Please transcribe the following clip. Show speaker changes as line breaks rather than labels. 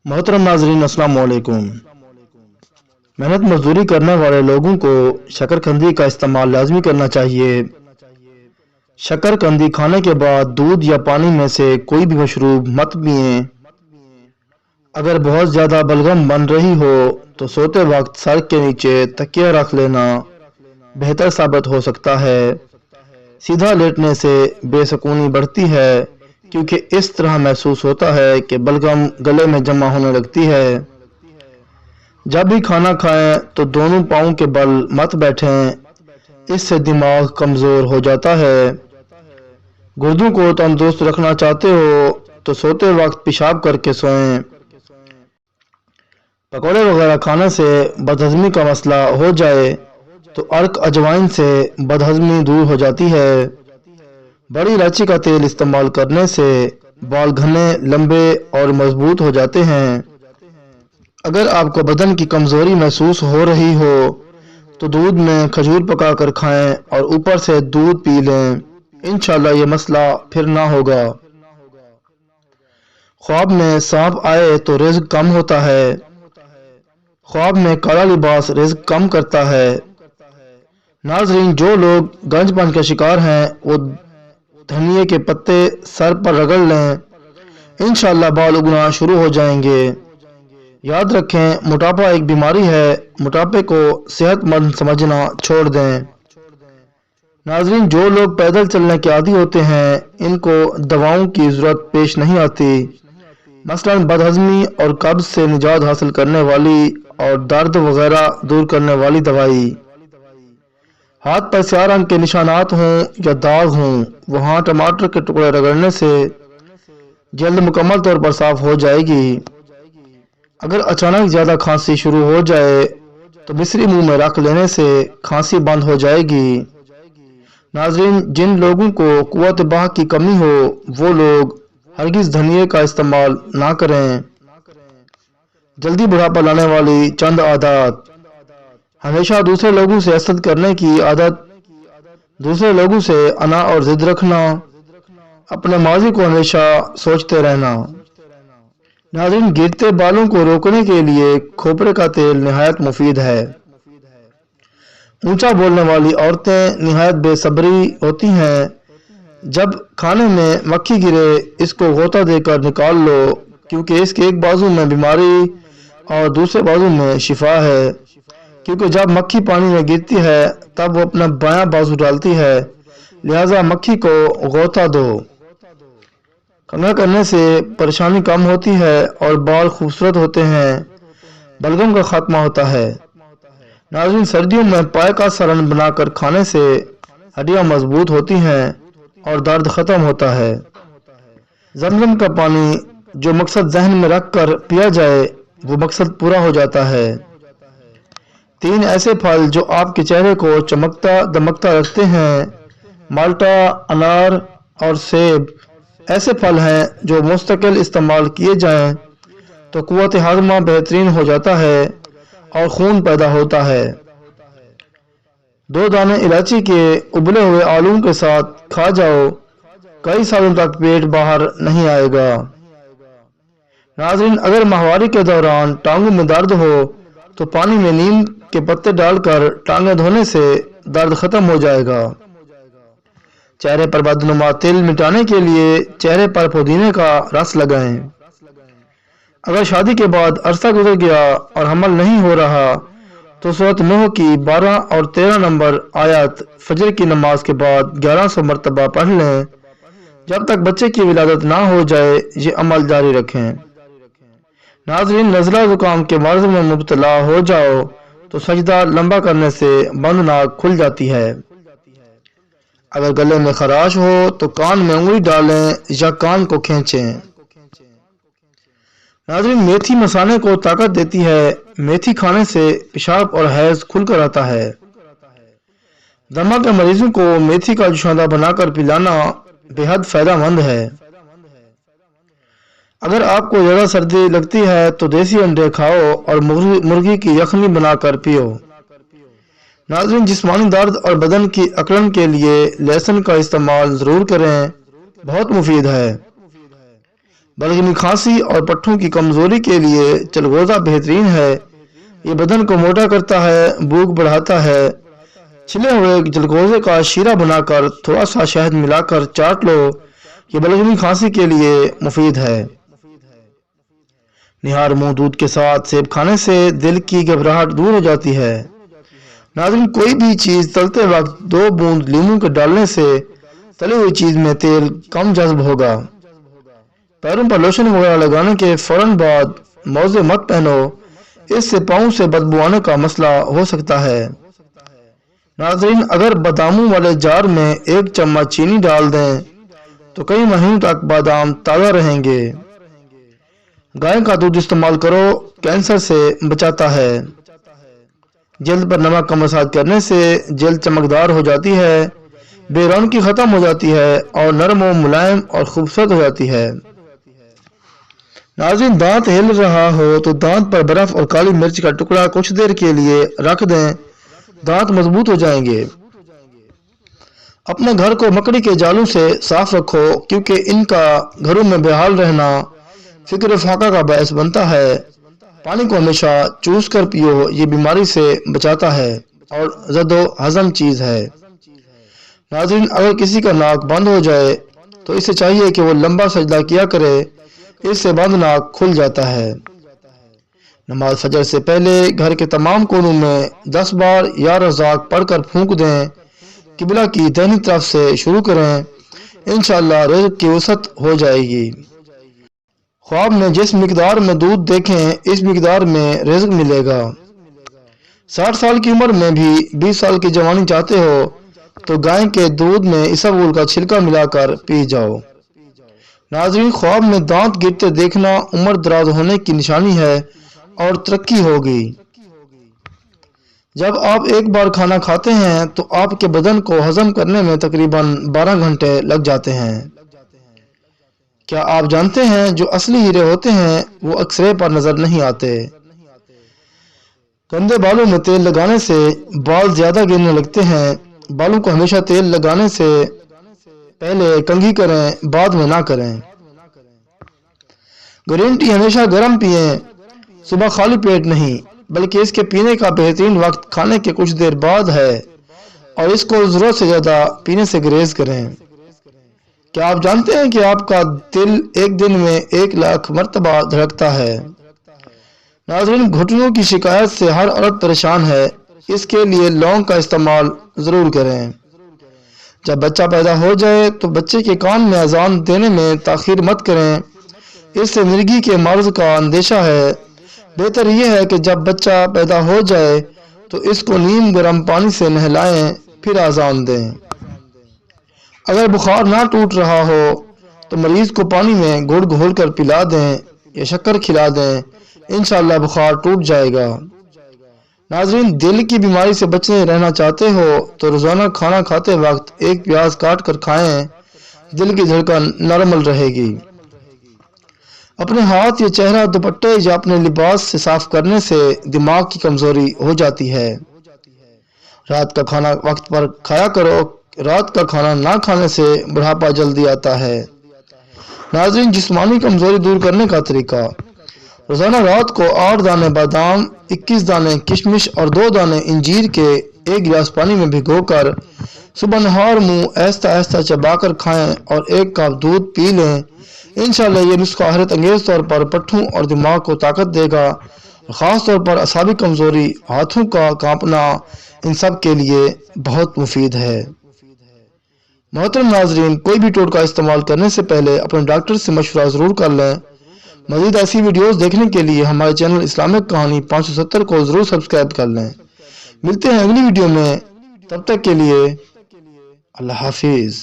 मोहतरम नाजरीन, अस्सलाम वालेकुम। मेहनत मजदूरी करने वाले लोगों को शकरकंदी का इस्तेमाल लाजमी करना चाहिए। शकरकंदी खाने के बाद दूध या पानी में से कोई भी मशरूब मत पिएं। अगर बहुत ज़्यादा बलगम बन रही हो तो सोते वक्त सर के नीचे तकिया रख लेना बेहतर साबित हो सकता है। सीधा लेटने से बेसुकूनी बढ़ती है क्योंकि इस तरह महसूस होता है कि बलगम गले में जमा होने लगती है। जब भी खाना खाएं तो दोनों पाँव के बल मत बैठें, इससे दिमाग कमज़ोर हो जाता है। गुर्दों को तंदुरुस्त रखना चाहते हो तो सोते वक्त पेशाब करके सोएं। पकौड़े वगैरह खाने से बदहज़मी का मसला हो जाए तो अर्क अजवाइन से बदहज़मी दूर हो जाती है। बड़ी इलायची का तेल इस्तेमाल करने से बाल घने, लंबे और मजबूत हो जाते हैं। अगर आपको बदन की कमज़ोरी महसूस हो रही हो तो दूध में खजूर पकाकर खाएं और ऊपर से दूध पी लें। इंशाल्लाह ये मसला फिर ना होगा। ख्वाब में सांप आए तो रिज़्क कम होता है। ख्वाब में काला लिबास रिज़्क कम करता है। नाज़रीन, जो लोग गंजपन के शिकार हैं वो धनिये के पत्ते सर पर रगड़ लें, इंशाल्लाह बाल उगना शुरू हो जाएंगे। याद रखें, मोटापा एक बीमारी है, मोटापे को सेहतमंद समझना छोड़ दें। नाज़रीन, जो लोग पैदल चलने के आदी होते हैं इनको दवाओं की ज़रूरत पेश नहीं आती, मसलन बदहज़मी और कब्ज़ से निजात हासिल करने वाली और दर्द वगैरह दूर करने वाली दवाई। हाथ पर स्याह रंग के निशानात हों या दाग हों, वहाँ टमाटर के टुकड़े रगड़ने से जल्द मुकम्मल तौर पर साफ हो जाएगी। अगर अचानक ज़्यादा खांसी शुरू हो जाए तो मिश्री मुंह में रख लेने से खांसी बंद हो जाएगी। नाज़रीन, जिन लोगों को कुव्वत बाह की कमी हो वो लोग हरगिज़ धनिये का इस्तेमाल ना करें। जल्दी बुढ़ापा लाने वाली चंद आदत। हमेशा दूसरे लोगों से हसद करने की आदत, दूसरे लोगों से अना और जिद रखना, अपने माजी को हमेशा सोचते रहना। नाज़रीन, गिरते बालों को रोकने के लिए खोपरे का तेल निहायत मुफीद है। ऊंचा बोलने वाली औरतें निहायत बेसब्री होती हैं। जब खाने में मक्खी गिरे इसको गोता देकर निकाल लो, क्योंकि इसके एक बाजू में बीमारी और दूसरे बाजू में शिफा है। क्योंकि जब मक्खी पानी में गिरती है तब वो अपना बायां बाजू डालती है, लिहाजा मक्खी को गोता दो। कंघा करने से परेशानी कम होती है और बाल खूबसूरत होते हैं, बलगम का खात्मा होता है। नाज़रीन, सर्दियों में पाए का सालन बनाकर खाने से हड्डियां मजबूत होती हैं और दर्द खत्म होता है। जमजम का पानी जो मकसद जहन में रख कर पिया जाए वो मकसद पूरा हो जाता है। 3 ऐसे फल जो आपके चेहरे को चमकता दमकता रखते हैं, माल्टा, अनार और सेब ऐसे फल हैं जो मुस्तकिल इस्तेमाल किए जाएं तो कुव्वत हाज़मा बेहतरीन हो जाता है और खून पैदा होता है। 2 दाने इलायची के उबले हुए आलू के साथ खा जाओ, कई सालों तक पेट बाहर नहीं आएगा। नाज़रीन, अगर माहवारी के दौरान टांगों में दर्द हो तो पानी में नीम के पत्ते डालकर टांगें धोने से दर्द खत्म हो जाएगा। चेहरे पर बदनुमा तिल मिटाने के लिए चेहरे पर पुदीने का रस लगाएं। अगर शादी के बाद अरसा गुजर गया और हमल नहीं हो रहा तो सूरत नूह की 12 और 13 नंबर आयत फजर की नमाज के बाद 1100 मरतबा पढ़ लें। जब तक बच्चे की विलादत ना हो जाए ये अमल जारी रखें। नाज़रीन, नज़ला जुकाम के मर्ज में मुब्तला हो जाओ तो सजदा लंबा करने से बंद नाक खुल जाती है। अगर गले में खराश हो तो कान में उंगली डालें या कान को खींचें। नाज़रीन, मेथी मसाने को ताकत देती है। मेथी खाने से पेशाब और हैज खुलकर आता है। दमा के मरीजों को मेथी का जुशादा बनाकर पिलाना बेहद फायदेमंद है। अगर आपको ज़्यादा सर्दी लगती है तो देसी अंडे खाओ और मुर्गी की यखनी बनाकर पियो। नाज़रीन, जिस्मानी दर्द और बदन की अकड़न के लिए लहसुन का इस्तेमाल ज़रूर करें, बहुत मुफीद है। बलगमी खांसी और पट्ठों की कमजोरी के लिए चलगोजा बेहतरीन है। ये बदन को मोटा करता है, भूख बढ़ाता है। छिले हुए चलगोजे का शीरा बनाकर थोड़ा सा शहद मिलाकर चाट लो। ये बलगमी खांसी के लिए मुफीद है। निहार मुंह दूध के साथ सेब खाने से दिल की घबराहट दूर हो जाती है। नाज़रीन, कोई भी चीज तलते वक्त 2 बूंद लीमू के डालने से तली हुई चीज में तेल कम जज्ब होगा। पैरों पर लोशन वगैरह लगाने के फौरन बाद मोजे मत पहनो, इससे पाँव से बदबू आने का मसला हो सकता है। नाज़रीन, अगर बादामों वाले जार में 1 चम्मच चीनी डाल दें तो कई महीनों तक बादाम ताज़ा रहेंगे। गाय का दूध इस्तेमाल करो, कैंसर से बचाता है। जल्द पर नमक का मसाज करने से जल्द चमकदार हो जाती है, बेरौनकी खत्म हो जाती है और नरम और मुलायम और खूबसूरत हो जाती है। नाज़रीन, दांत हिल रहा हो तो दांत पर बर्फ और काली मिर्च का टुकड़ा कुछ देर के लिए रख दें, दांत मजबूत हो जाएंगे। अपने घर को मकड़ी के जालों से साफ रखो, क्योंकि इनका घरों में बेहाल रहना फिक्र फाका का बायस बनता है। पानी को हमेशा चूस कर पियो, ये बीमारी से बचाता है और जदो हजम चीज है। नाज़रीन, अगर किसी का नाक बंद हो जाए तो इसे चाहिए कि वो लंबा सजदा किया करे, इससे बंद नाक खुल जाता है। नमाज फजर से पहले घर के तमाम कोनों में 10 बार या रज़ाक पढ़कर फूंक दें। किबला की दाहिनी तरफ से शुरू करें, इंशाअल्लाह रिज़्क की वसअत हो जाएगी। ख्वाब में जिस मिकदार में दूध देखें, इस मिकदार में रिज़्क मिलेगा। 60 साल की उम्र में भी 20 साल की जवानी चाहते हो तो गाय के दूध में इसबगोल का छिलका मिलाकर पी जाओ। नाज़रीन, ख्वाब में दांत गिरते देखना उम्र दराज होने की निशानी है और तरक्की होगी। जब आप एक बार खाना खाते हैं तो आपके बदन को हजम करने में तकरीबन 12 घंटे लग जाते हैं। क्या आप जानते हैं जो असली हीरे होते हैं वो एक्सरे पर नजर नहीं आते। गंदे बालों में तेल लगाने से बाल ज्यादा गिरने लगते हैं। बालों को हमेशा तेल लगाने से पहले कंघी करें, बाद में ना करें। ग्रीन टी हमेशा गर्म पिएं, सुबह खाली पेट नहीं, बल्कि इसके पीने का बेहतरीन वक्त खाने के कुछ देर बाद है और इसको जरूरत से ज्यादा पीने से गुरेज करें। क्या आप जानते हैं कि आपका दिल एक दिन में 1 लाख मर्तबा धड़कता है। नाज़रीन, घुटनों की शिकायत से हर औरत परेशान है, इसके लिए लौंग का इस्तेमाल जरूर करें। जब बच्चा पैदा हो जाए तो बच्चे के कान में अजान देने में ताखीर मत करें, इससे मिर्गी के मर्ज का अंदेशा है। बेहतर यह है कि जब बच्चा पैदा हो जाए तो इसको नीम गर्म पानी से नहलाएं, फिर अजान दें। अगर बुखार ना टूट रहा हो तो मरीज को पानी में गुड़ घोल कर पिला दें या शक्कर खिला दें, इंशाअल्लाह बुखार टूट जाएगा। नाज़रीन, दिल की बीमारी से बचने रहना चाहते हो तो रोजाना खाना खाते वक्त 1 प्याज काट कर खाएं, दिल की धड़कन नॉर्मल रहेगी। अपने हाथ या चेहरा दुपट्टे या अपने लिबास से साफ करने से दिमाग की कमजोरी हो जाती है। रात का खाना वक्त पर खाया करो, रात का खाना ना खाने से बुढ़ापा जल्दी आता है। नाज़रीन, जिस्मानी कमजोरी दूर करने का तरीका, रोजाना रात को 8 दाने बादाम, 21 दाने किशमिश और 2 दाने इंजीर के 1 गिलास पानी में भिगोकर सुबह नहार मुंह ऐसा ऐसा चबाकर खाएं और 1 कप दूध पी लें। इंशाअल्लाह ये नुस्खा हैरत अंगेज तौर पर पट्ठों और दिमाग को ताकत देगा। खास तौर पर असाबी कमजोरी, हाथों का कांपना, इन सब के लिए बहुत मुफीद है। मोहतरम नाजरीन, कोई भी टोटका इस्तेमाल करने से पहले अपने डॉक्टर से मशवरा जरूर कर लें। मजीद ऐसी वीडियोस देखने के लिए हमारे चैनल इस्लामिक कहानी 570 को जरूर सब्सक्राइब कर लें। मिलते हैं अगली वीडियो में, तब तक के लिए अल्लाह हाफिज।